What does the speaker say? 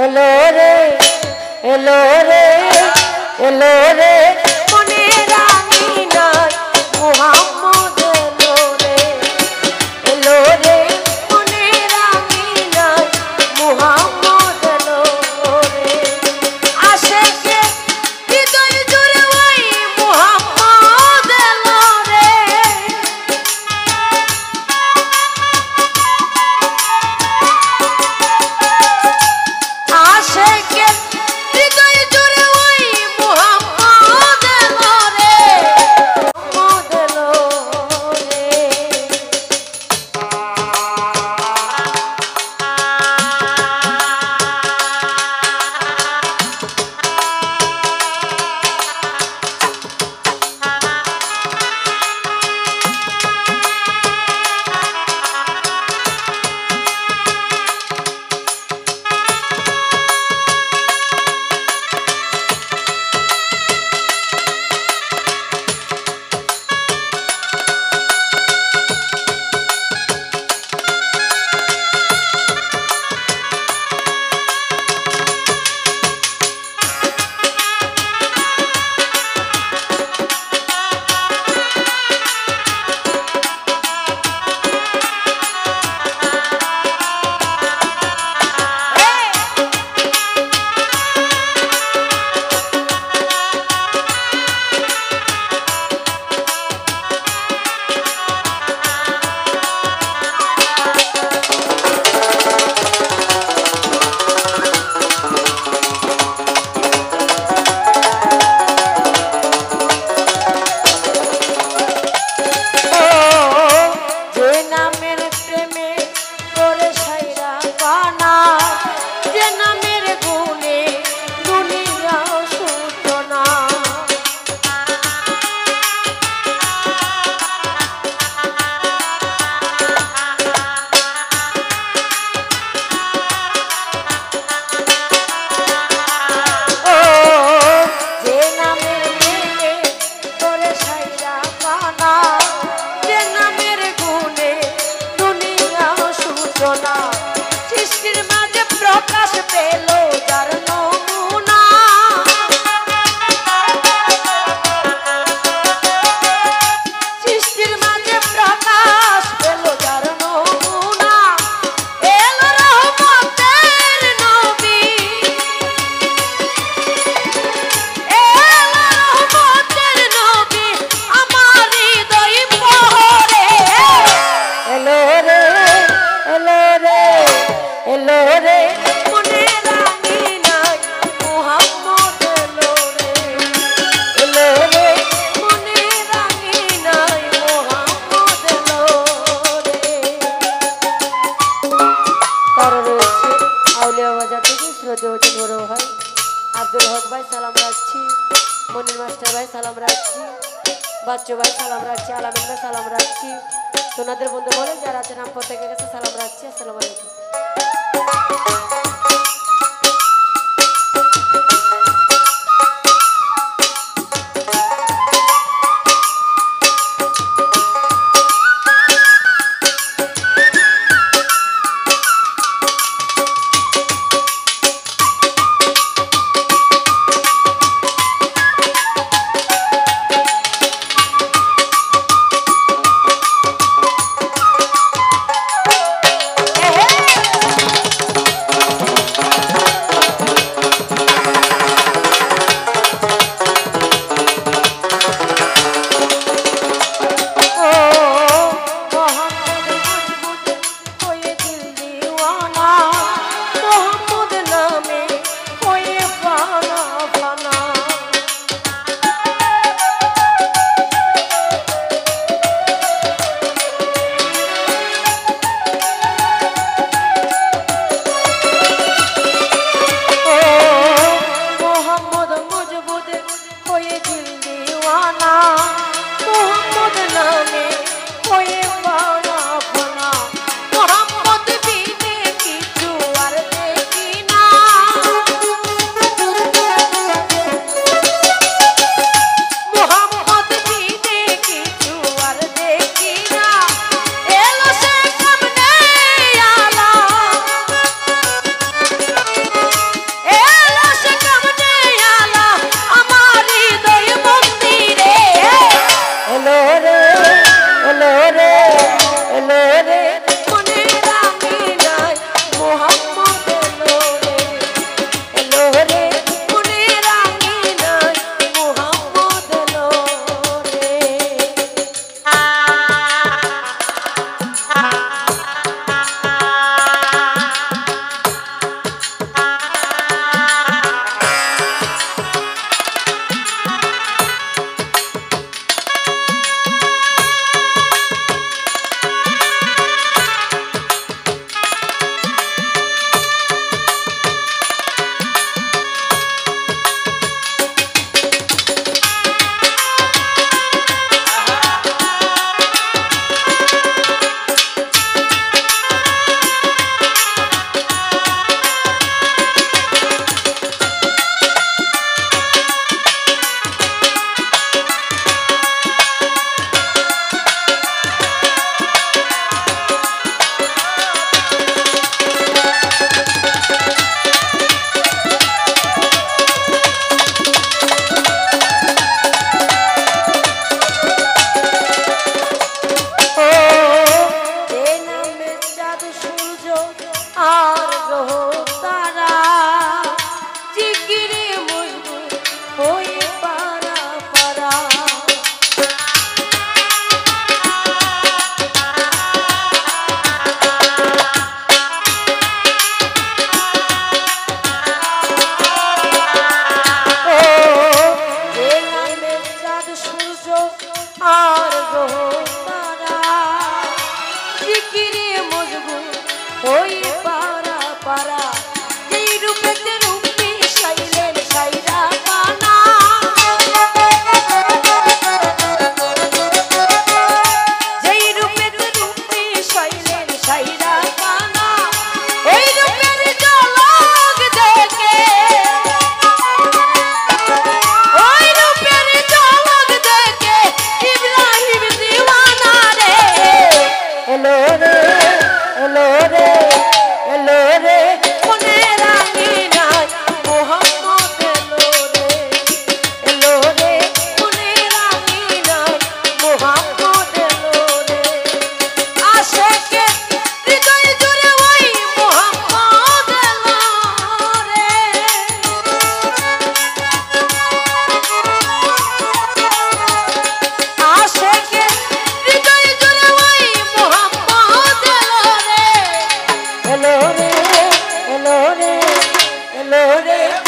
এলো রে এলো রে এলো রে মনে রানী নাই মুহাম্মদ এলো রে এলো রে মনে রানী নাই মুহাম্মদ এলো রে আশেকে হৃদয় জুড়ে ওই মুহাম্মদ এলো রে আশেকে হৃদয় জুড়ে ওই মুহাম্মদ এলো রে মুহাম্মদ এলো রে সৃষ্টির মাঝে প্রকাশ পেল যার নমুনা সৃষ্টির মাঝে প্রকাশ পেল যার নমুনা এলো রহমতের নবী এলো রহমতের নবী আমার হৃদয় পহরে এলো রে এলো রে এলো রে মনে রানী নাই মুহাম্মদ এলো রে এলো রে মনে রানী নাই মুহাম্মদ এলো রে। তারা রয়েছে আউলিয়া বাজার থেকে শ্রদ্ধেয় বড় ভাই আব্দুল হক ভাই সালাম রাখছি, মনির মাস্টার ভাই সালাম রাখছি, বাচ্চু ভাই সালাম রাখছি, আলামিন ভাই সালাম রাখছি, সোনাদের বন্ধু বলে যারা আছেন আমি প্রত্যেকের কাছে সালাম রাখছি। আসসালামু আলাইকুম। রে